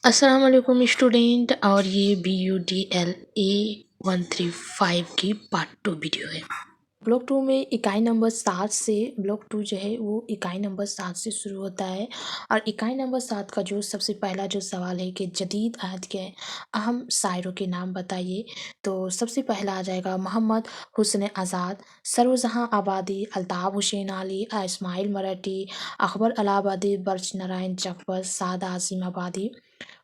अस्सलाम वालेकुम स्टूडेंट। और ये BUDLA 135 की पार्ट 2 वीडियो है। ब्लॉक 2 में इकाई नंबर 7 से ब्लॉक 2 जो है वो इकाई नंबर 7 से शुरू होता है। और इकाई नंबर 7 का जो सबसे पहला जो सवाल है कि जदीद अहद के अहम शायरों के नाम बताइए। तो सबसे पहला आ जाएगा मोहम्मद हुस्न आज़ाद, सरोजहाँ आबादी, अल्ताफ़ हुसैन अली, इस्माइल मराठी, अकबर अलाहाबादी, बर्च नारायण जफर, साद आसिम आबादी।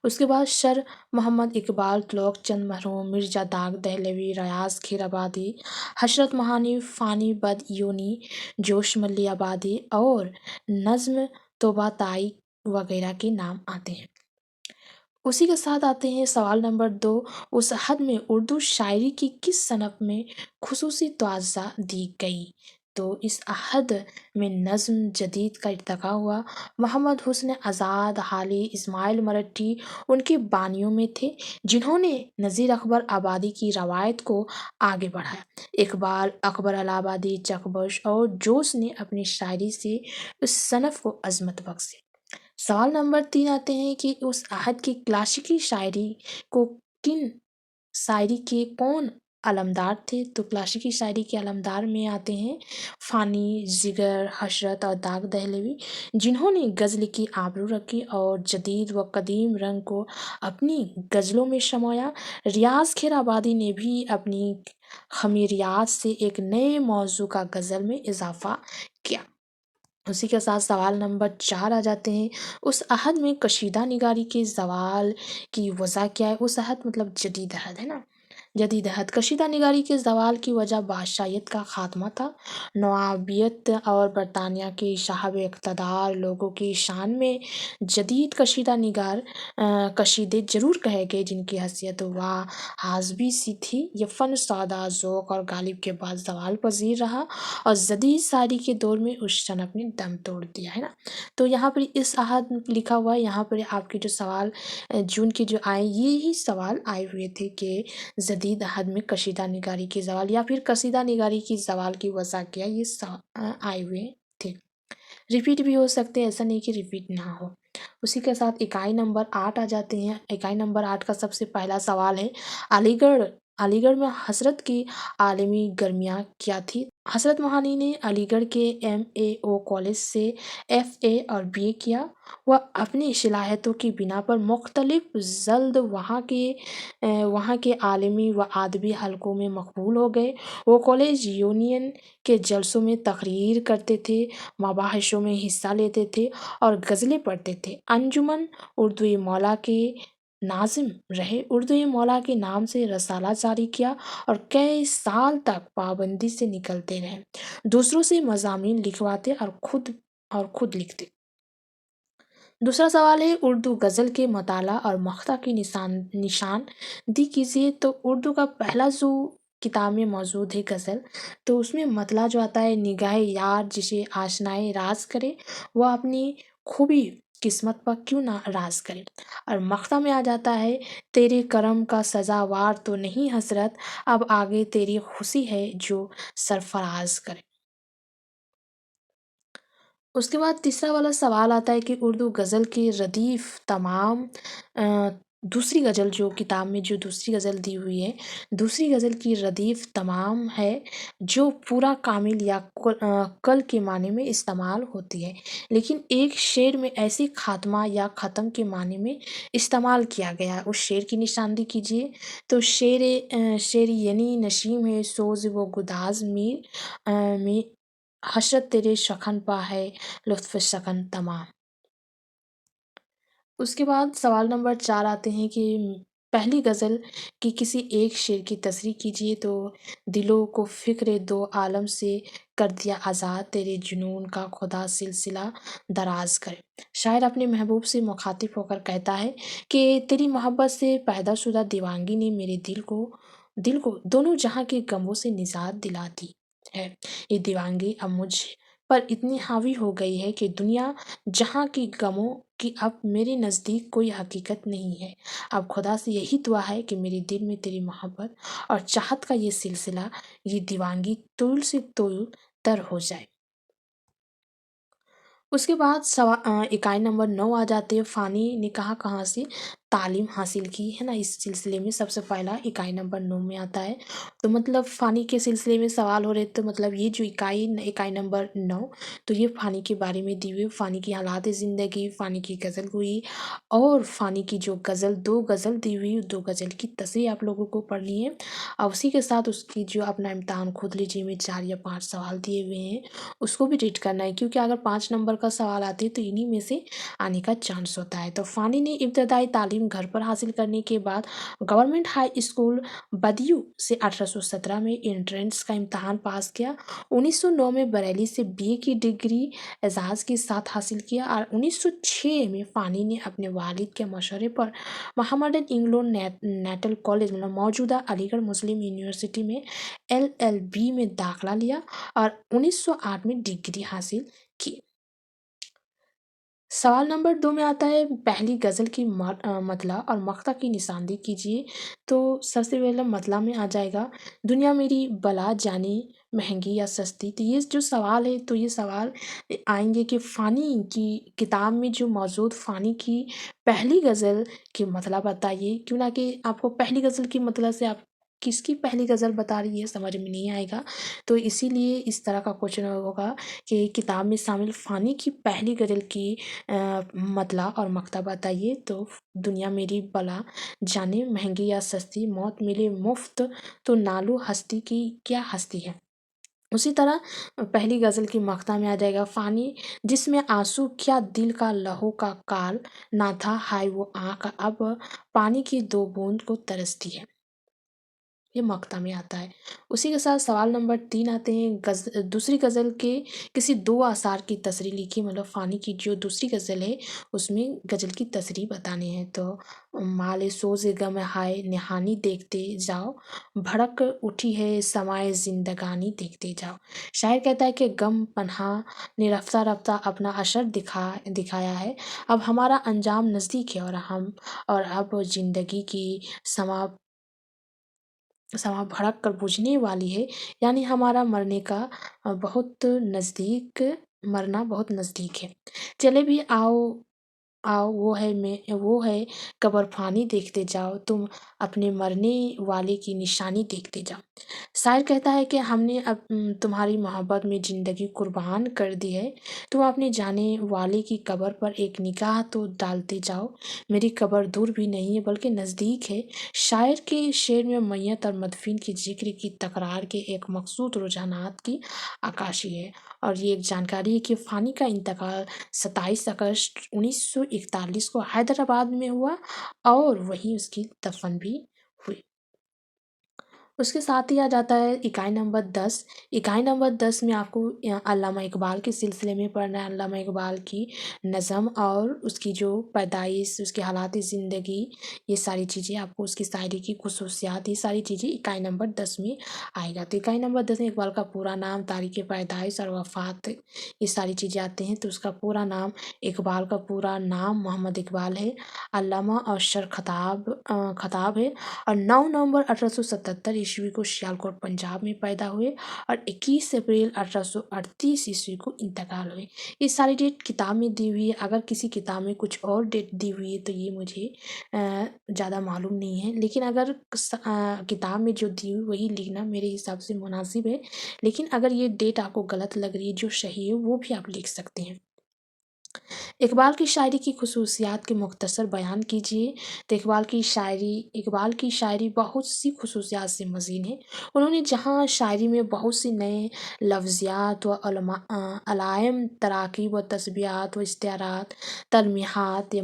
उसके बाद सर मोहम्मद इकबाल, तुगलक चंद मरहूम, मिर्ज़ा दाग दहलवी, रियाज़ खीराबादी, हशरत महानी, फ़ानी बदयूनी, जोश मल्ली आबादी और नज़्म तौबाताई वगैरह के नाम आते हैं। उसी के साथ आते हैं सवाल नंबर 2। उस हद में उर्दू शायरी की किस सनफ़ में खुसूसी तवज्जो दी गई? तो इस अहद में नज़्म जदीद का इर्तिक़ा हुआ। मोहम्मद हुस्न आज़ाद, हाली, इस्माइल मराठी उनके बानियों में थे, जिन्होंने नज़ीर अकबर आबादी की रवायत को आगे बढ़ाया। इकबाल, अकबर अलाहाबादी, चकबश और जोश ने अपनी शायरी से उस सनफ़ को अज़मत बख्शी। सवाल नंबर 3 आते हैं कि उस अहद की क्लासिकी शायरी को किन शायरी के कौन अलमदार थे? तो क्लासिकी शायरी के अलमदार में आते हैं फ़ानी, जिगर, हशरत और दाग दहलवी, जिन्होंने ग़ज़ल की आबरू रखी और जदीद व कदीम रंग को अपनी ग़ज़लों में समाया। रियाज़ खैराबादी ने भी अपनी ख़मीरियात से एक नए मौज़ू का ग़ज़ल में इज़ाफ़ा किया। उसी के साथ सवाल नंबर 4 आ जाते हैं। उस अहद में कशीदा निगारी के ज़वाल की वजह क्या है? उस अहद मतलब जदीद अहद है ना। जदीद अहद कशीदा निगारी के ज़वाल की वजह बादशाहियत का ख़ात्मा था। नवाबियत और बरतानिया के साहब इक़्तिदार लोगों की शान में जदीद कशीदा निगार कशीदे ज़रूर कहे गए, जिनकी हैसियत व हाज़बी सी थी। ये फ़न सादा, ज़ौक़ और गालिब के बाद ज़वाल पज़ीर रहा और जदीद शायरी के दौर में उस सनफ़ ने दम तोड़ दिया, है ना। तो यहाँ पर इस अहद लिखा हुआ है, यहाँ पर आपके जो सवाल जून के जो आए, ये ही सवाल आए हुए थे कि जदीद अहद में कशीदा निगारी की ज़वाल या फिर कसीदा निगारी की ज़वाल की वजह क्या, ये आए हुए थे। रिपीट भी हो सकते हैं, ऐसा नहीं कि रिपीट ना हो। उसी के साथ इकाई नंबर 8 आ जाते हैं। इकाई नंबर 8 का सबसे पहला सवाल है अलीगढ़ अलीगढ़ में हज़रत की आलमी गर्मियाँ क्या थी? हज़रत मोहानी ने अलीगढ़ के MAO कॉलेज से FA और BA किया। वह अपनी सलाहियतों की बिना पर मुख्तलिफ जल्द वहाँ के आलमी व अदबी हलकों में मकबूल हो गए। वो कॉलेज यूनियन के जलसों में तकरीर करते थे, मबाहिशों में हिस्सा लेते थे और गज़लें पढ़ते थे। अंजुमन उर्दू मौला के नाज़िम रहे। उर्दू मौला के नाम से रसाला जारी किया और कई साल तक पाबंदी से निकलते रहे। दूसरों से मज़ामीन लिखवाते और खुद लिखते। दूसरा सवाल है उर्दू गज़ल के मताला और मख्ता की निशान दी कीजिए। तो उर्दू का पहला जो किताब में मौजूद है गज़ल, तो उसमें मतला जो आता है निगाहे यार जिसे आशनाए राज करे, वह अपनी खूबी किस्मत पर क्यों ना राज करे। और मख्ता में आ जाता है तेरे करम का सजावार तो नहीं हसरत, अब आगे तेरी खुशी है जो सरफराज करे। उसके बाद तीसरा वाला सवाल आता है कि उर्दू गज़ल की रदीफ़ तमाम दूसरी गज़ल जो किताब में जो दूसरी गज़ल दी हुई है, दूसरी गज़ल की रदीफ़ तमाम है जो पूरा कामिल या कल के माने में इस्तेमाल होती है, लेकिन एक शेर में ऐसे ख़ात्मा या ख़त्म के माने में इस्तेमाल किया गया है। उस शेर की निशानदी कीजिए। तो शेर यनी नशीम है सोज़ व गुदाज़ में हशरत तेरे शखन पा है लुत्फ़ शकन तमाम। उसके बाद सवाल नंबर 4 आते हैं कि पहली गज़ल की किसी एक शेर की तसरीह कीजिए। तो दिलों को फ़िक्र दो आलम से कर दिया आज़ाद, तेरे जुनून का खुदा सिलसिला दराज़ करे। शायर अपने महबूब से मुखातिब होकर कहता है कि तेरी मोहब्बत से पैदाशुदा दीवानगी ने मेरे दिल को दोनों जहाँ के गमों से निजात दिला दी है। ये दीवानगी अब मुझ पर इतनी हावी हो गई है कि दुनिया जहाँ की गमों की अब मेरे नज़दीक कोई हकीकत नहीं है। अब खुदा से यही दुआ है कि मेरे दिल में तेरी मोहब्बत और चाहत का ये सिलसिला, ये दीवानगी तुल से तुल तर हो जाए। उसके बाद इकाई नंबर 9 आ जाती है फ़ानी ने कहा कहाँ से? तालीम हासिल की है ना, इस सिलसिले में सबसे पहला इकाई नंबर 9 में आता है। तो मतलब फ़ानी के सिलसिले में सवाल हो रहे, तो मतलब ये जो इकाई नंबर 9, तो ये फ़ानी के बारे में दी हुई, फ़ानी की हालात ज़िंदगी, फ़ानी की गज़लगोई और फ़ानी की जो गज़ल 2 गज़ल दी हुई, 2 गज़ल की तसरीह आप लोगों को पढ़नी है। और उसी के साथ उसकी जो अपना इम्तिहान खुद लीजिए में 4 या 5 सवाल दिए हुए हैं, उसको भी रीड करना है, क्योंकि अगर 5 नंबर का सवाल आते हैं तो इन्हीं में से आने का चांस होता है। तो फ़ानी ने इब्तदाई तालीम घर पर हासिल करने के बाद गवर्नमेंट हाई स्कूल बदियू से 1817 में एंट्रेंस का इम्तहान पास किया। 1909 में बरेली से बीए की डिग्री एजाज़ के साथ हासिल किया और 1906 में फ़ानी ने अपने वालिद के मशवरे पर मोहम्मदन इंग्लो नेटल कॉलेज मतलब मौजूदा अलीगढ़ मुस्लिम यूनिवर्सिटी में एलएलबी में दाखिला लिया और 1908 में डिग्री हासिल की। सवाल नंबर 2 में आता है, पहली गज़ल की मतला और मक़ता की निशानदेही कीजिए। तो सबसे पहले मतला में आ जाएगा, दुनिया मेरी बला जाने महंगी या सस्ती। तो ये जो सवाल है, तो ये सवाल आएँगे कि फ़ानी की किताब में जो मौजूद फ़ानी की पहली गज़ल की मतला बताइए। क्यों ना कि आपको पहली गज़ल की मतलब से आप किसकी पहली गज़ल बता रही है समझ में नहीं आएगा। तो इसीलिए इस तरह का क्वेश्चन होगा कि किताब में शामिल फ़ानी की पहली गज़ल की मतला और मक़ता बताइए। तो दुनिया मेरी बला जाने महंगी या सस्ती, मौत मिले मुफ्त, तो नालो हस्ती की क्या हस्ती है। उसी तरह पहली गज़ल की मक़ता में आ जाएगा, फ़ानी जिसमें आंसू क्या दिल का लहू का काल ना था, हाय वो आँख अब पानी की 2 बूंद को तरसती है। ये मक्ता में आता है। उसी के साथ सवाल नंबर 3 आते हैं, दूसरी गज़ल के किसी 2 आसार की तसरीह लिखिए। मतलब फ़ानी की जो दूसरी गज़ल है उसमें गज़ल की तसरीह बतानी है। तो माले सोज़ गम हाय निहानी देखते जाओ, भड़क उठी है समाए ज़िंदगानी देखते जाओ। शायर कहता है कि गम पन्हा ने रफ्ता-रफ्ता अपना असर दिखाया है। अब हमारा अंजाम नज़दीक है और अब ज़िंदगी की समा समा भड़क कर बुझने वाली है, यानी हमारा मरना बहुत नज़दीक है। चले भी आओ आओ वो है कब्र फ़ानी देखते जाओ, तुम अपने मरने वाले की निशानी देखते जाओ। शायर कहता है कि हमने अब तुम्हारी मोहब्बत में ज़िंदगी कुर्बान कर दी है, तुम अपने जाने वाले की कब्र पर एक निगाह तो डालते जाओ। मेरी कब्र दूर भी नहीं है बल्कि नज़दीक है। शायर के शेर में मैयत और मदफीन की ज़िक्र की तकरार के एक मकसूद रुझानात की अक्कासी है। और ये एक जानकारी है कि फ़ानी का इंतकाल 27 अगस्त 1941 को हैदराबाद में हुआ और वहीं उसकी दफ़न भी हुई। उसके साथ ही आ जाता है इकाई नंबर 10। इकाई नंबर 10 में आपको अल्लामा इकबाल के सिलसिले में पढ़ना है। अल्लामा इकबाल की नज़म और उसकी जो पैदाइश, उसकी हालात ज़िंदगी, ये सारी चीज़ें आपको, उसकी शायरी की ख़ुसूसियात, ये सारी चीज़ें इकाई नंबर 10 में आएगा। तो इकाई नंबर 10 में इकबाल का पूरा नाम, तारीख़ पैदाइश और वफ़ात, ये सारी चीज़ें आती हैं। तो उसका पूरा नाम, इकबाल का पूरा नाम मोहम्मद इकबाल है। अल्लामा और खताब है और 9 नवंबर 1877 ईस्वी को सियालकोट पंजाब में पैदा हुए और 21 अप्रैल 1838 ईस्वी को इंतकाल हुए। ये सारी डेट किताब में दी हुई है। अगर किसी किताब में कुछ और डेट दी हुई है तो ये मुझे ज़्यादा मालूम नहीं है, लेकिन अगर किताब में जो दी हुई वही लिखना मेरे हिसाब से मुनासिब है। लेकिन अगर ये डेट आपको गलत लग रही है, जो सही है वो भी आप लिख सकते हैं। इकबाल की शायरी की ख़ुसूसियात के मुख्तसर बयान कीजिए। तो इकबाल की शायरी बहुत सी ख़ुसूसियात से मज़ीन है। उन्होंने जहाँ शायरी में बहुत सी नए लफ्ज़ियात व अलाइम तराकीब व तस्बीहात व इश्तिआरात, तलमीहात या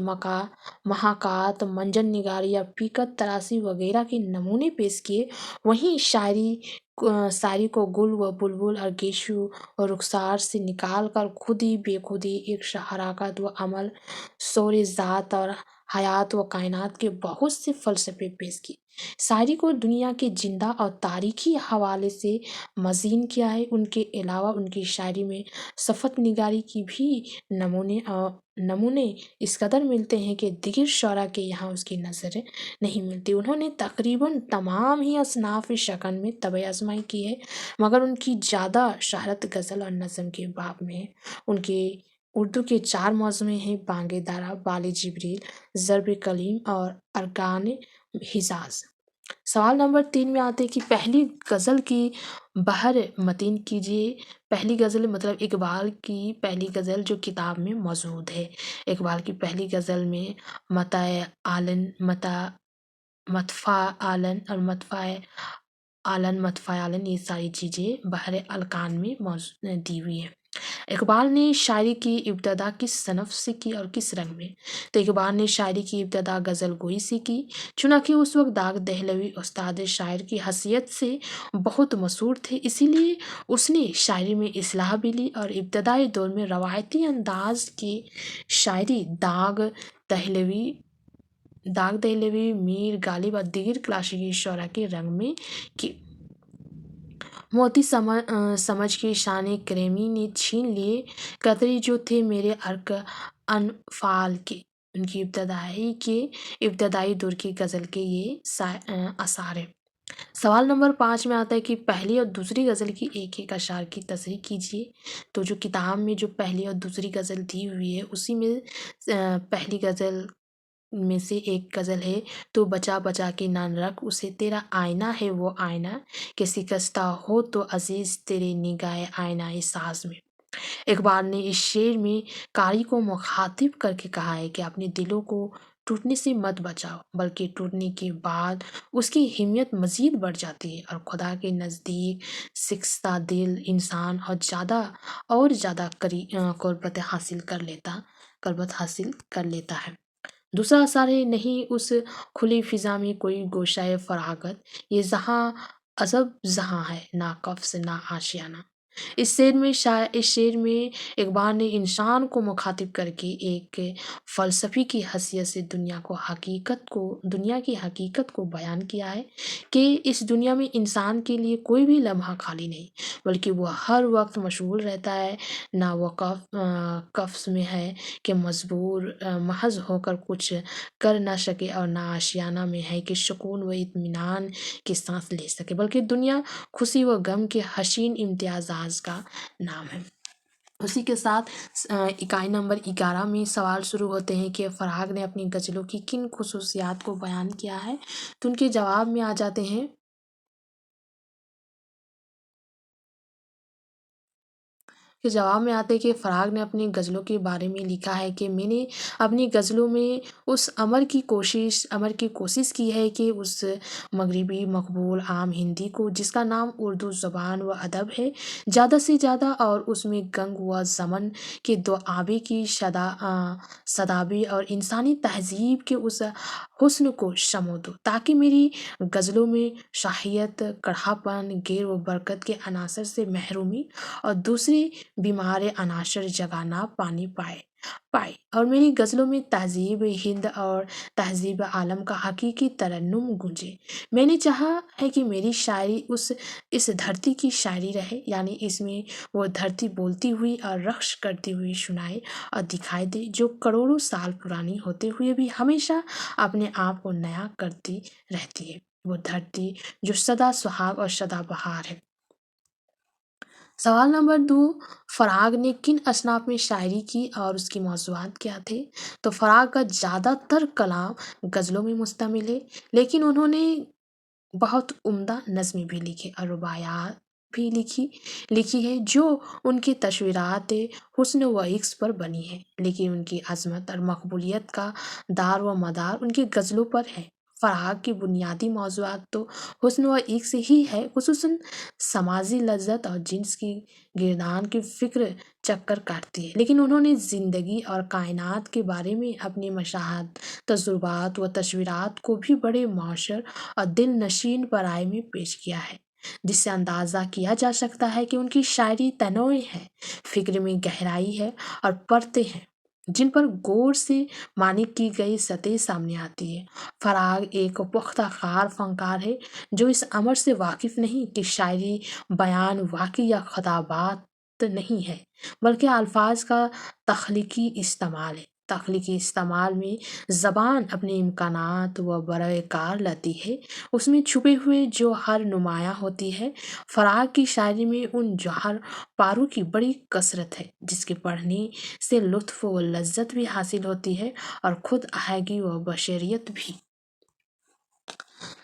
महाकात, मंजर निगारी या फ़ीक़त तराशी वग़ैरह के नमूने पेश किए, वहीं शायरी को गुल व बुलबुल और गेशु और रुखसार से निकाल कर खुद ही बेखुदी, इश्क, हराकत व अमल, शौर ज़ात और हयात व कायनात के बहुत से फ़लसफ़े पेश किए। शायरी को दुनिया के जिंदा और तारीख़ी हवाले से मज़ीन किया है। उनके अलावा उनकी शायरी में सफ़त निगारी की भी नमूने इस कदर मिलते हैं कि दीगर शौरा के यहाँ उसकी नज़र नहीं मिलती। उन्होंने तकरीबन तमाम ही असनाफ़ शकन में तबे आज़माई की है, मगर उनकी ज़्यादा शहरत गज़ल और नज़म के बाब में है। उनके اردو کے 4 موضوع ہیں: بانگ دارا، بال جبریل، ضرب کلیم اور ارکان حجاز۔ سوال نمبر 3 میں آتے ہیں کہ پہلی غزل کی بحر متین کیجیے۔ پہلی غزل مطلب اقبال کی پہلی غزل جو کتاب میں موجود ہے۔ اقبال کی پہلی غزل میں متاع آلن، مطفع آلن اور مطفع آلن یہ ساری چیزیں بحر الکان میں دی ہوئی ہیں۔ اقبال نے شاعری کی ابتدا کس صنف سے کی اور کس رنگ میں؟ تو اقبال نے شاعری کی ابتدا غزل گوئی سے کی، چنانکہ اس وقت داغ دہلوی استاد شاعر کی حیثیت سے بہت مشہور تھے، اسی لیے اس نے شاعری میں اصلاح بھی لی اور ابتدائی دور میں روایتی انداز کی شاعری داغ دہلوی، میر غالب اور دیگر کلاسیکی شعراء کے رنگ میں کی۔ موتی سمجھ کے شان کریمی نے چھین لیے قطرے جو تھے میرے عرق انفعال کے۔ ان کی ابتدائی دور کی غزل کے یہ اثار ہیں۔ سوال نمبر 5 میں آتا ہے کہ پہلی اور دوسری غزل کی ایک ایک اشعار کی تصریح کیجیے۔ تو جو کتاب میں جو پہلی اور دوسری غزل دی ہوئی ہے اسی میں پہلی غزل میں سے ایک غزل ہے: تو بچا بچا کے نہ رکھ اسے، تیرا آئینہ ہے وہ آئینہ کہ شکستہ ہو تو عزیز تیرے نگاہ آئینہ ساز میں۔ اقبال نے اس شعر میں قاری کو مخاطب کر کے کہا ہے کہ اپنے دلوں کو ٹوٹنے سے مت بچاؤ، بلکہ ٹوٹنے کے بعد اس کی اہمیت مزید بڑھ جاتی ہے اور خدا کے نزدیک شکستہ دل انسان اور زیادہ قربت حاصل کر لیتا ہے۔ دوسرا اثر ہے: نہیں اس کھلی فضا میں کوئی گوشہ فراغت، یہ جہاں عزب جہاں ہے، نہ قفس نہ آشیانہ۔ اس شعر میں اقبال نے انسان کو مخاطب کر کے ایک فلسفی کی حیثیت سے دنیا کی حقیقت کو بیان کیا ہے کہ اس دنیا میں انسان کے لیے کوئی بھی لمحہ خالی نہیں، بلکہ وہ ہر وقت مشغول رہتا ہے، نہ وہ قفس میں ہے کہ محض ہو کر کچھ کر نہ سکے، اور نہ آشیانہ میں ہے کہ سکون و اطمینان کی سانس لے سکے، بلکہ دنیا خوشی و غم کے حسین امتزاج کا نام ہے۔ اسی کے ساتھ اکائی نمبر 11 میں سوال شروع ہوتے ہیں کہ فراغ نے اپنی غزلوں کی کن خصوصیات کو بیان کیا ہے؟ تو ان کے جواب میں آ جاتے ہیں کہ فراغ نے اپنی غزلوں کے بارے میں لکھا ہے کہ میں نے اپنی غزلوں میں اس امر کی کوشش کی ہے کہ اس مغربی مقبول عام ہندی کو، جس کا نام اردو زبان و ادب ہے، زیادہ سے زیادہ اور اس میں گنگ و زمن کے دو آبے کی شادابی اور انسانی تہذیب کے اس حسن کو شمع دو، تاکہ میری غزلوں میں شاہیت، کڑھاپن، گیر و برکت کے عناصر سے محرومی اور دوسرے بیمار عناصر جگہ نہ پانی پائے اور میری غزلوں میں تہذیب ہند اور تہذیب عالم کا حقیقی ترنم گونجے۔ میں نے چاہا ہے کہ میری شاعری اس دھرتی کی شاعری رہے، یعنی اس میں وہ دھرتی بولتی ہوئی اور رقص کرتی ہوئی سنائی اور دکھائی دے، جو کروڑوں سال پرانی ہوتے ہوئے بھی ہمیشہ اپنے آپ کو نیا کرتی رہتی ہے، وہ دھرتی جو سدا سہاگ اور سدا بہار ہے۔ سوال نمبر 2: فراغ نے کن اصناف میں شاعری کی اور اس کے موضوعات کیا تھے؟ تو فراغ کا زیادہ تر کلام غزلوں میں مشتمل ہے، لیکن انہوں نے بہت عمدہ نظمیں بھی لکھی اور رباعیات بھی لکھی ہے جو ان کی تصویرات حسن و عشق پر بنی ہے، لیکن ان کی عظمت اور مقبولیت کا دار و مدار ان کی غزلوں پر ہے۔ فراغ کی بنیادی موضوعات تو حسن و عشق ہی ہے، خصوصاً سماجی لذت اور جنس کی گردان کی فکر چکر کاٹتی ہے، لیکن انہوں نے زندگی اور کائنات کے بارے میں اپنے مشاہد، تجربات و تصورات کو بھی بڑے مؤثر اور دل نشین پیمانے میں پیش کیا ہے، جس سے اندازہ کیا جا سکتا ہے کہ ان کی شاعری تنوع ہے، فکر میں گہرائی ہے اور پرتیں ہیں جن پر غور سے معنی کی گئی سطح سامنے آتی ہے۔ فراغ ایک پختہ کار فنکار ہے جو اس امر سے واقف نہیں کہ شاعری بیان، واقعی یا خطابات نہیں ہے، بلکہ الفاظ کا تخلیقی استعمال ہے۔ तख्लीकी इस्तेमाल में ज़बान अपने इम्कानात व बरए कार लाती है, उसमें छुपे हुए जौहर नुमायाँ होती है। फ़राग की शायरी में उन जौहर पारों की बड़ी कसरत है जिसके पढ़ने से लुत्फ़ व लज़्ज़त भी हासिल होती है और ख़ुद आहंगी व बशरियत भी।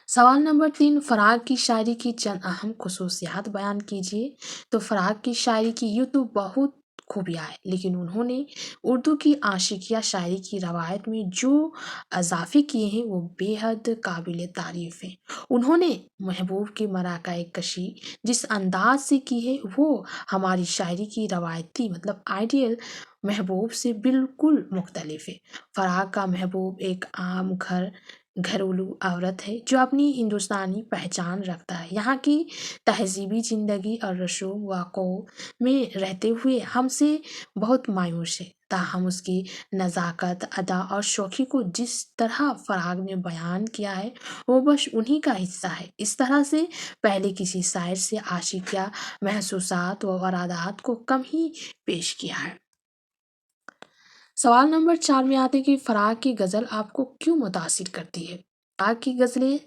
सवाल नंबर 3, फ़राग की शायरी की चंद अहम ख़ुसूसियात बयान कीजिए। तो फ़राग की शायरी की यूँ तो बहुत खूबियाँ हैं, लेकिन उन्होंने उर्दू की आशिकिया शायरी की रवायत में जो इज़ाफ़े किए हैं वो बेहद काबिल तारीफ़ हैं। उन्होंने महबूब की मराक़ाए कशी जिस अंदाज़ से की है वो हमारी शायरी की रवायती मतलब आइडियल महबूब से बिल्कुल मुख्तलिफ है। फ़राग का महबूब एक आम घरेलू औरत है जो अपनी हिंदुस्तानी पहचान रखता है। यहाँ की तहज़ीबी ज़िंदगी और रसूम वाक़ों में रहते हुए हमसे बहुत मायूस है, ताहम उसकी नज़ाकत, अदा और शौक़ी को जिस तरह फ़राग ने बयान किया है वो बस उन्हीं का हिस्सा है। इस तरह से पहले किसी शायर से आशिकिया महसूसात व इरादात को कम ही पेश किया है। सवाल नंबर 4 में आते हैं कि फ़राग की गज़ल आपको क्यों मुतासिर करती है? फ़राग की गज़लें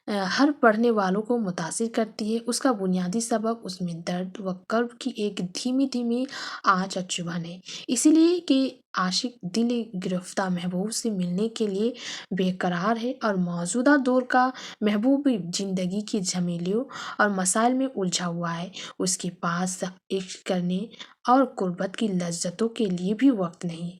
हर पढ़ने वालों को मुतासिर करती है। उसका बुनियादी सबब उसमें दर्द व कर्ब की एक धीमी-धीमी आँच और चुभन है। इसीलिए कि आशिक दिल गिरफ़्ता महबूब से मिलने के लिए बेकरार है और मौजूदा दौर का महबूब भी ज़िंदगी की झमेलियों और मसाइल में उलझा हुआ है। उसके पास इश्क करने और क़ुर्बत की लज़्ज़तों के लिए भी वक़्त नहीं।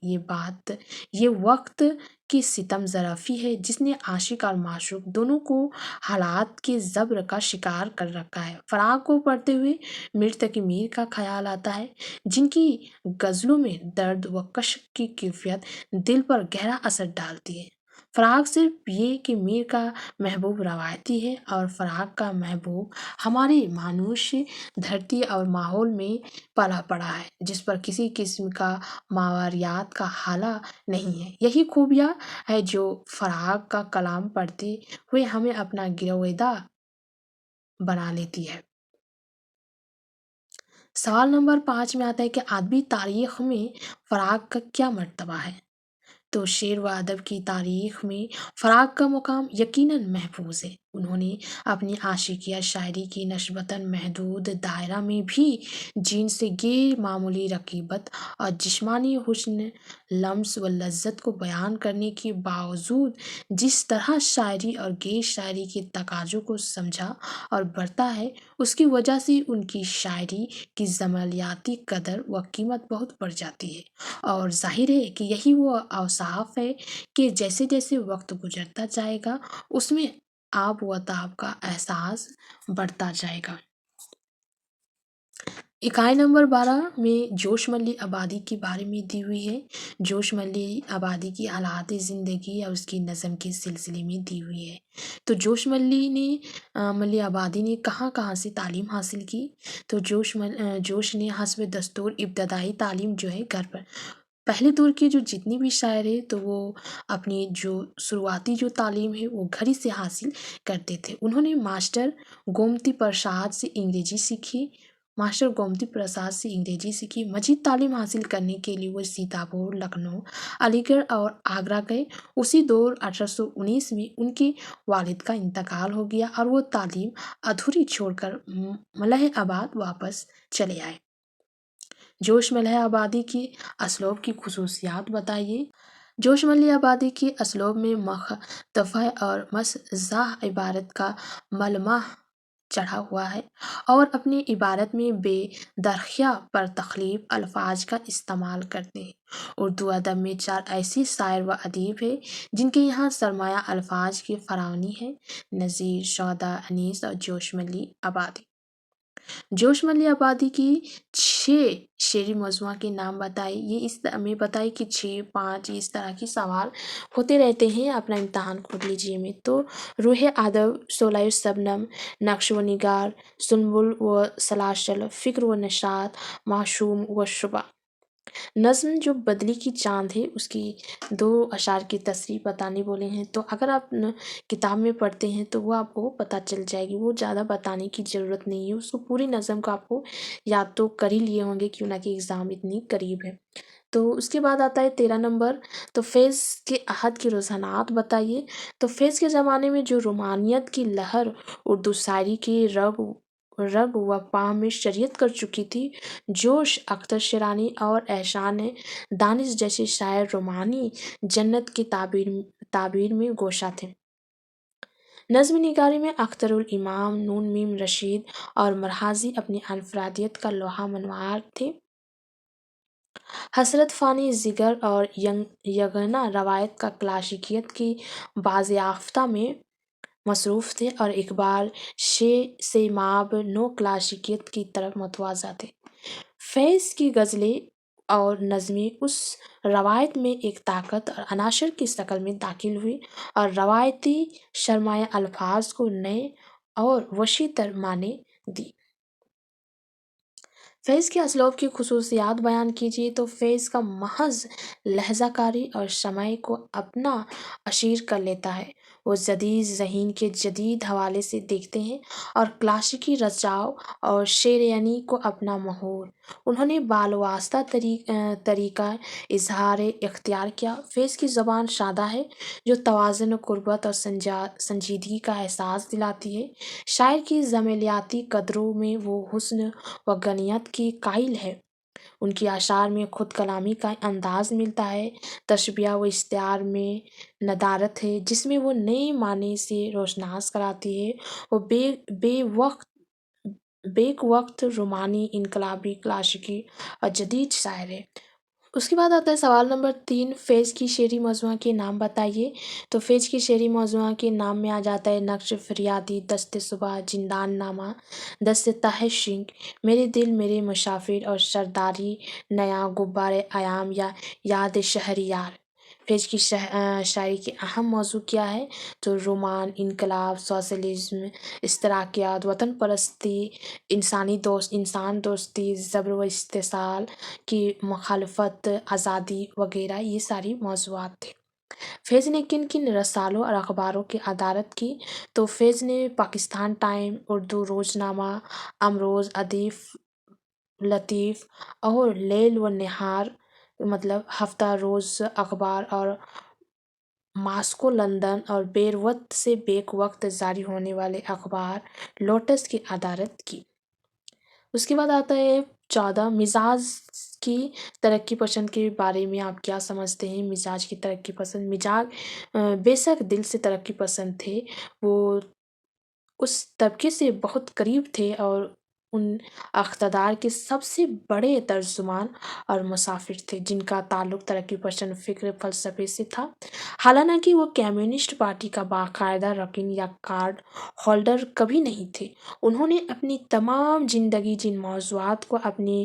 ये वक़्त की सितम ज़रफ़ी है जिसने आशिक और माशूक दोनों को हालात के ज़ब्र का शिकार कर रखा है। फ़राग को पढ़ते हुए मीर तकी मीर का ख़याल आता है, जिनकी ग़ज़लों में दर्द व कष्ट की कैफ़ियत दिल पर गहरा असर डालती है। फ़राग सिर्फ़ ये कि मीर का महबूब रवायती है और फ़राग का महबूब हमारे मानूषी धरती और माहौल में पला पड़ा है, जिस पर किसी किस्म का मावरियात का हाला नहीं है। यही खूबियाँ है जो फ़राग का कलाम पढ़ते हुए हमें अपना गिरोएदा बना लेती है। सवाल नंबर 5 में आता है कि अदबी तारीख़ में फ़राग का क्या मर्तबा है? तो शेर व अदब की तारीख़ में फ़राग का मुक़ाम यकीनन महफूज़ है। उन्होंने अपनी आशिकिया शायरी की नस्बतन महदूद दायरा में भी जिनसे गैर मामूली रकीबत और जिस्मानी हुस्न, लम्स व लज़्ज़त को बयान करने के बावजूद जिस तरह शायरी और गैर शायरी के तकाज़ों को समझा और बरता है, उसकी वजह से उनकी शायरी की ज़मालियाती कदर व कीमत बहुत बढ़ जाती है। और ज़ाहिर है कि यही वो औसाफ है कि जैसे-जैसे वक़्त गुज़रता जाएगा, उसमें आब व ताब का एहसास बढ़ता जाएगा। इकाई नंबर 12 में जोशमल्ली आबादी के बारे में दी हुई है। जोशमल्ली आबादी की हालात ज़िंदगी और उसकी नज़म के सिलसिले में दी हुई है। तो मल्ली आबादी ने कहाँ-कहाँ से तालीम हासिल की? तो जोश ने हस्ब दस्तूर इब्तदाई तालीम जो है घर पर। पहले दौर के जो जितनी भी शायर हैं तो वो अपनी जो शुरुआती जो तालीम है वो घर ही से हासिल करते थे। उन्होंने मास्टर गोमती प्रसाद से अंग्रेजी सीखी। मज़ीद तालीम हासिल करने के लिए वो सीतापुर, लखनऊ, अलीगढ़ और आगरा गए। उसी दौर 1819 में उनके वालिद का इंतकाल हो गया और वो तालीम अधूरी छोड़कर मलह-आबाद वापस चले आए। जोश मलह आबादी की असलोब की ख़ुसूसियात बताइए। जोश मल्ली आबादी की असलोब में मख़तफ़ा और मज़्ज़ाह इबारत का मलमह चढ़ा हुआ है और अपनी इबारत में बेदर्ख्या पर तख़लीब अल्फाज का इस्तेमाल करते हैं। उर्दू अदब में 4 ऐसे शायर व अदीब हैं जिनके यहाँ सरमाया अल्फाज की फ़रावानी है: नज़ीर, शौदा, अनीस और जोशमल्ली आबादी। जोशमल्ली आबादी की 6 शेरी मजमूआ के नाम बताइए। ये इस में बताइए कि 6, 5 इस तरह के सवाल होते रहते हैं, अपना इम्तहान खोल लीजिए में। तो रूह अदब, शोलाए शबनम, नक्श व निगार, सुन्बुल व सलाशल, फ़िक्र व नशात, मासूम व शुबा। नज़्म जो बदली की चाँद है उसकी 2 अशार की तसरीह बताने बोले हैं। तो अगर आप किताब में पढ़ते हैं तो वो आपको पता चल जाएगी, वो ज़्यादा बताने की ज़रूरत नहीं है। उसको पूरी नज़्म को आपको याद तो कर ही लिए होंगे क्यों ना कि एग्ज़ाम इतनी करीब है। تو اس کے بعد آتا ہے 13 نمبر، تو فیض کے عہد کے رجحانات بتائیے۔ تو فیض کے زمانے میں جو رومانیت کی لہر اردو شاعری کی رگ و پا میں شریعت کر چکی تھی، جوش اختر شیرانی اور احسان دانش جیسے شاعر رومانی جنت کی تعبیر میں گوشہ تھے۔ نظم نگاری میں اختر الامام، نون میم رشید اور مرحاضی اپنی انفرادیت کا لوحہ منوار تھے۔ حسرت فانی جگر اور یگانہ روایت کا کلاسیکیت کی بازیافتہ میں مصروف تھے، اور اقبال سیماب نو کلاسیکیت کی طرف متوجہ تھے۔ فیض کی غزلیں اور نظمیں اس روایت میں ایک طاقت اور عناصر کی شکل میں داخل ہوئی اور روایتی سرمایہ الفاظ کو نئے اور وسیع تر معنی دی۔ فیض کے اسلوب کی خصوصیات بیان کیجیے۔ تو فیض کا محض لہجہ کاری اور سمے کو اپنا اسیر کر لیتا ہے۔ وہ جدید ذہن کے جدید حوالے سے دیکھتے ہیں اور کلاسیکی رچاؤ اور شعریانی کو اپنا محور انہوں نے بالواسطہ طریقہ اظہار اختیار کیا۔ فیض کی زبان سادہ ہے، جو توازن، قربت اور سنجیدگی کا احساس دلاتی ہے۔ شاعر کی جمالیاتی قدروں میں وہ حسن و غنیت کی قائل ہے۔ ان کی اشعار میں خود کلامی کا انداز ملتا ہے، تشبیہ و استعارہ میں ندارت ہے جس میں وہ نئے معنی سے روشناس کراتی ہے۔ وہ بیک وقت رومانی، انقلابی، کلاسیکی اور جدید شاعر ہے۔ اس کے بعد آتا ہے سوال نمبر 3، فیض کی شعری مجموعہ کے نام بتائیے۔ تو فیض کی شعری مجموعہ کے نام میں آ جاتا ہے نقش فریادی، دست صبح، زندان نامہ، دست تہ سنگ، میرے دل میرے مسافر اور سرداری نیا، غبار ایام یا یاد شہریار۔ فیض کی شاعری کے اہم موضوع کیا ہے؟ تو رومان، انقلاب، سوشلزم، اشتراکیت، وطن پرستی، انسان دوستی، جبر و استحصال کی مخالفت، آزادی وغیرہ یہ ساری موضوعات تھے۔ فیض نے کن کن رسالوں اور اخباروں کی ادارت کی؟ تو فیض نے پاکستان ٹائم، اردو روزنامہ امروز، ادیب لطیف اور لیل و نہار مطلب ہفتہ روز اخبار اور ماسکو، لندن اور بیروت سے بیک وقت جاری ہونے والے اخبار لوٹس کی ادارت کی۔ اس کے بعد آتا ہے 14، مزاج کی ترقی پسند کے بارے میں آپ کیا سمجھتے ہیں؟ مزاج کی ترقی پسند، مزاج بے شک دل سے ترقی پسند تھے، وہ اس طبقے سے بہت قریب تھے اور ان اقتدار کے سب سے بڑے ترجمان اور مسافر تھے جن کا تعلق ترقی پسند فکر فلسفے سے تھا۔ حالانکہ وہ کمیونسٹ پارٹی کا باقاعدہ رکن یا کارڈ ہولڈر کبھی نہیں تھے، انہوں نے اپنی تمام زندگی جن موضوعات کو اپنی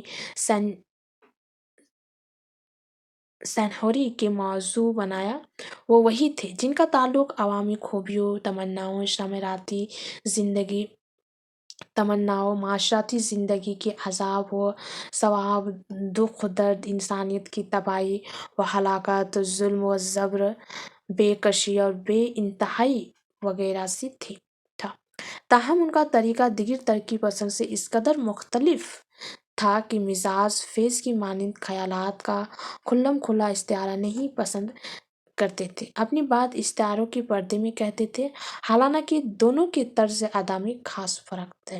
سنہری کے موضوع بنایا وہ وہی تھے جن کا تعلق عوامی خوبیوں، تمناؤں، ثمراتی زندگی تمناؤں، معاشرتی زندگی کے عذاب و ثواب، دکھ درد، انسانیت کی تباہی و ہلاکت، ظلم و جبر، بے کسی اور بے انتہائی وغیرہ سے تھا۔ تاہم ان کا طریقہ دیگر ترقی پسند سے اس قدر مختلف تھا کہ مزاج فیض کی مانند خیالات کا کھلم کھلا استعارہ نہیں پسند کرتے تھے، اپنی بات استعاروں کے پردے میں کہتے تھے، حالانکہ دونوں کے طرز ادا میں خاص فرق ہے۔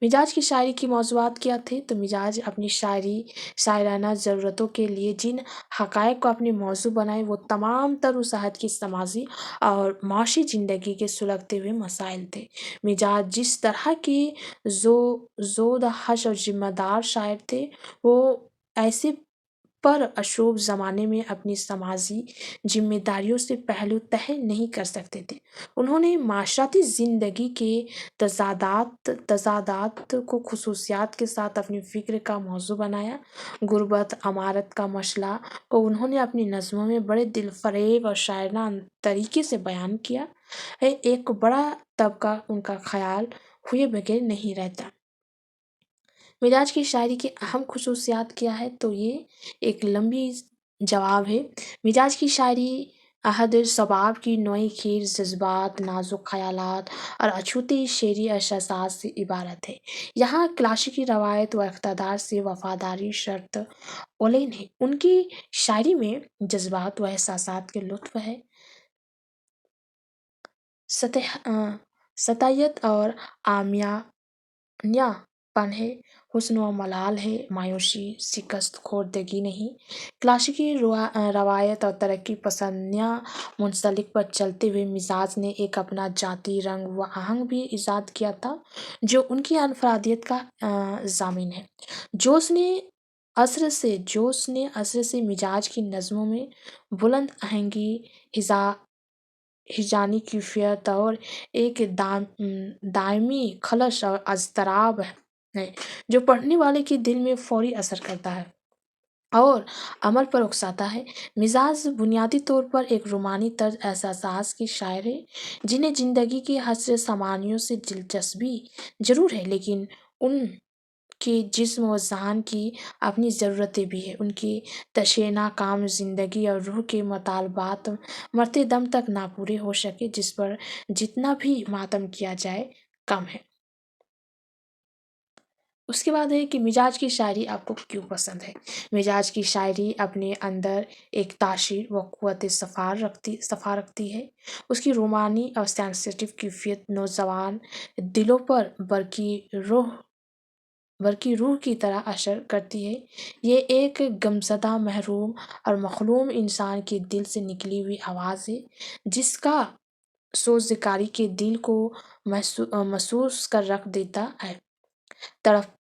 مزاج کی شاعری کی موضوعات کیا تھے؟ تو مزاج اپنی شاعرانہ ضرورتوں کے لیے جن حقائق کو اپنے موضوع بنائے وہ تمام تر اس حد کی سماجی اور معاشی زندگی کے سلگتے ہوئے مسائل تھے۔ مزاج جس طرح کے زودہش اور ذمہ دار شاعر تھے، وہ ایسے پر اشوب زمانے میں اپنی سماجی ذمہ داریوں سے پہلو تہی نہیں کر سکتے تھے۔ انہوں نے معاشرتی زندگی کے تضادات کو خصوصیات کے ساتھ اپنی فکر کا موضوع بنایا۔ غربت، امارت کا مسئلہ کو انہوں نے اپنی نظموں میں بڑے دل فریب اور شاعرانہ طریقے سے بیان کیا ہے۔ ایک بڑا طبقہ ان کا خیال ہوئے بغیر نہیں رہتا۔ مزاج کی شاعری کی اہم خصوصیات کیا ہے؟ تو یہ ایک لمبی جواب ہے۔ مزاج کی شاعری अहद शबाब की नई खीर जज्बात नाजुक ख्यालात और अछूती शेरी एहसास से इबारत है। यहाँ क्लासिकी रवायत व इक़्तिदार से वफादारी शर्त ओलेन है। उनकी शायरी में जज्बात व एहसासात के लुत्फ़ है, सतह सतायत और आमियानापन है, हुस्न व मलाल है, मायूसी शिकस्त खोर्दगी नहीं। क्लासिकी रवायत और तरक्की पसंदियाँ मुंसलिक पर चलते हुए मिजाज ने एक अपना जाती रंग व आहंग भी ईजाद किया था जो उनकी अनफरादियत का ज़ामिन है। जोश ने असर से मिजाज की नज़मों में बुलंद आहंगी, हिजानी कैफियत और एक दायमी खलश और अज़तराब है जो पढ़ने वाले के दिल में फौरी असर करता है और अमल पर उकसाता है। मिजाज बुनियादी तौर पर एक रूमानी तर्ज एहसास की शायर है जिन्हें ज़िंदगी की हसरत सामानियों से दिलचस्पी जरूर है, लेकिन उनके जिस्म और ज़हन की अपनी ज़रूरतें भी हैं। उनकी तशेना काम ज़िंदगी और रूह के मतालबात मरते दम तक ना पूरे हो सके, जिस पर जितना भी मातम किया जाए कम है। उसके बाद है कि मिजाज की शायरी आपको क्यों पसंद है। मिजाज की शायरी अपने अंदर एक ताशीर व क़ुव्वत सफ़ा रखती है। उसकी रोमानी और सेंसिटिव कैफियत नौजवान दिलों पर बरकी रूह की तरह असर करती है। ये एक गमज़दा महरूम और मखलूम इंसान के दिल से निकली हुई आवाज़ है जिसका सोज़कारी के दिल को महसूस कर रख देता है, तड़प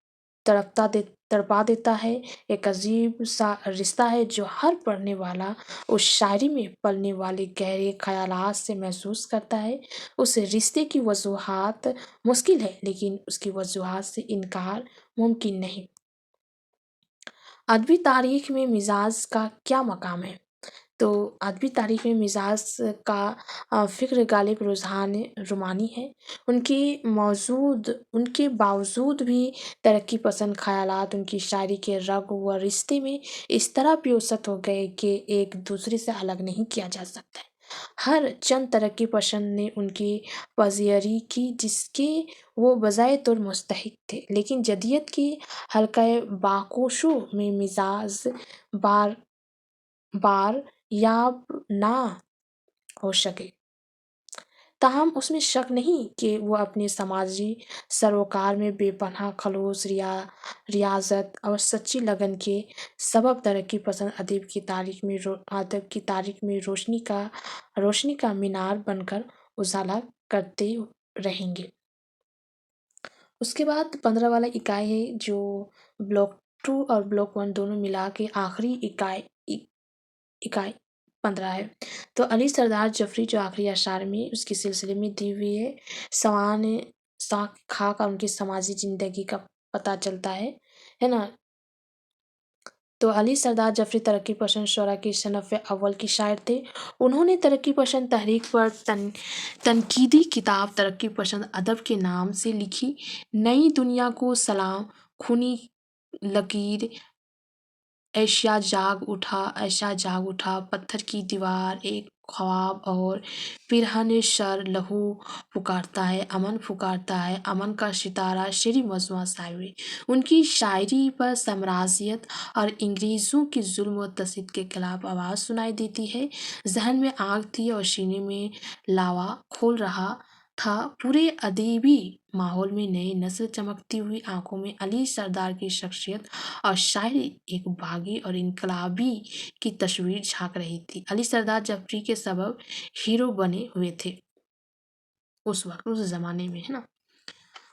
तड़पा देता है। एक अजीब सा रिश्ता है जो हर पढ़ने वाला उस शायरी में पलने वाले गहरे ख्यालात से महसूस करता है। उस रिश्ते की वजूहात मुश्किल है, लेकिन उसकी वजूहात से इनकार मुमकिन नहीं। अदबी तारीख में मिजाज का क्या मकाम है। तो अदबी तारीख में मिजाज का फ़िक्र गालिब रुझान रोमानी है। उनके बावजूद भी तरक्की पसंद ख़यालात उनकी शायरी के रग व रिश्ते में इस तरह प्योसत हो गए कि एक दूसरे से अलग नहीं किया जा सकता है। हर चंद तरक्की पसंद ने उनकी पज़ियरी की जिसके वो बजाय तुर मुस्तहिक थे, लेकिन जदीयत की हल्क़ाए बाकोशों में मिजाज बार बार याब ना हो सके। ताहम उसमें शक नहीं कि वो अपने समाजी सरोकार में बेपनाह खलूस रियाजत और सच्ची लगन के सबब तरक्की पसंद अदब की तारीख में रोशनी का मीनार बनकर उजाला करते रहेंगे। उसके बाद 15 वाला इकाई है जो ब्लॉक 2 और ब्लॉक 1 दोनों मिला के आखिरी इकाई 15 है। तो अली सरदार जफरी जो आखिरी अशार में उसके सिलसिले में दी हुई है। सवान साख खाक और उनकी समाजी ज़िंदगी का पता चलता है ना। तो अली सरदार जफरी तरक्की पसंद शोरा की सनफ़ अव्वल की शायर थे। उन्होंने तरक्की पसंद तहरीक पर तनकीदी किताब तरक्की पसंद अदब के नाम से लिखी। नई दुनिया को सलाम, खूनी लकीर, ऐशा जाग उठा, पत्थर की दीवार, एक ख्वाब और पिरहन शर लहू पुकारता है, अमन पुकारता है, अमन का सितारा शेरी मजमूआ शायरी। उनकी शायरी पर साम्राज्यत और अंग्रेज़ों के जुल्म व तशद्दुद के खिलाफ आवाज़ सुनाई देती है। जहन में आग थी और सीने में लावा खोल रहा था। पूरे अदबी माहौल में नई नस्ल चमकती हुई आंखों में अली सरदार की शख्सियत और शायरी एक बागी और इनकलाबी की तस्वीर झांक रही थी। अली सरदार जफरी के सबब हीरो बने हुए थे उस वक्त, उस ज़माने में, है ना।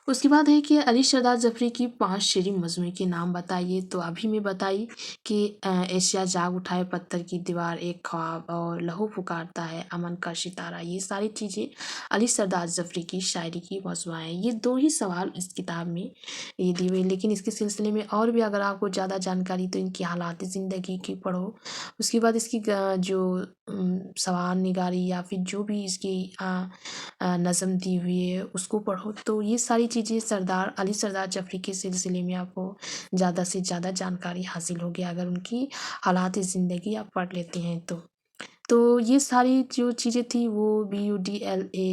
उसके बाद है कि अली सरदार जफरी की 5 शेरी मजमूए के नाम बताइए। तो अभी मैं बताई कि एशिया जाग उठाए, पत्थर की दीवार, एक ख्वाब और लहू पुकारता है, अमन का सितारा, ये सारी चीज़ें अली सरदार जफरी की शायरी की मजमुआएँ हैं। ये 2 ही सवाल इस किताब में ये दिए हुए हैं, लेकिन इसके सिलसिले में और भी अगर आपको ज़्यादा जानकारी तो इनकी हालात ज़िंदगी की पढ़ो। उसके बाद इसकी जो सवाल निगारी या फिर जो भी इसकी नज़म दी हुई है उसको पढ़ो। तो ये सारी चीज़ें अली सरदार जफरी के सिलसिले में आपको ज़्यादा से ज़्यादा जानकारी हासिल होगी अगर उनकी हालात ज़िंदगी आप पढ़ लेते हैं तो। तो ये सारी जो चीज़ें थी वो BUDLA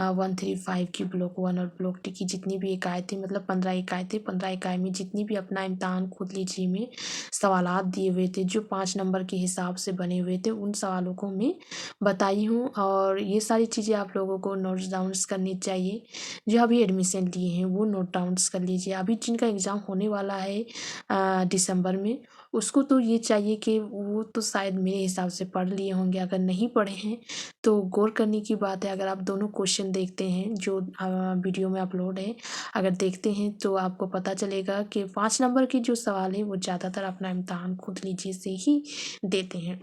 135 की ब्लॉक 1 और ब्लॉक 2 की जितनी भी इकाई थी, मतलब 15 इकाई थे। 15 इकाई में जितनी भी अपना इम्तहान खुद लीजिए में सवालात दिए हुए थे जो 5 नंबर के हिसाब से बने हुए थे, उन सवालों को मैं बताई हूँ। और ये सारी चीज़ें आप लोगों को नोट्स डाउन्स करनी चाहिए। जो अभी एडमिशन लिए हैं वो नोट डाउन्स कर लीजिए। अभी जिनका एग्ज़ाम होने वाला है दिसंबर में, उसको तो ये चाहिए कि वो तो शायद मेरे हिसाब से पढ़ लिए होंगे। अगर नहीं पढ़े हैं तो गौर करने की बात है। अगर आप दोनों क्वेश्चन देखते हैं जो वीडियो में अपलोड है, अगर देखते हैं तो आपको पता चलेगा कि 5 नंबर के जो सवाल हैं वो ज़्यादातर अपना इम्तहान खुद लीजिए से ही देते हैं।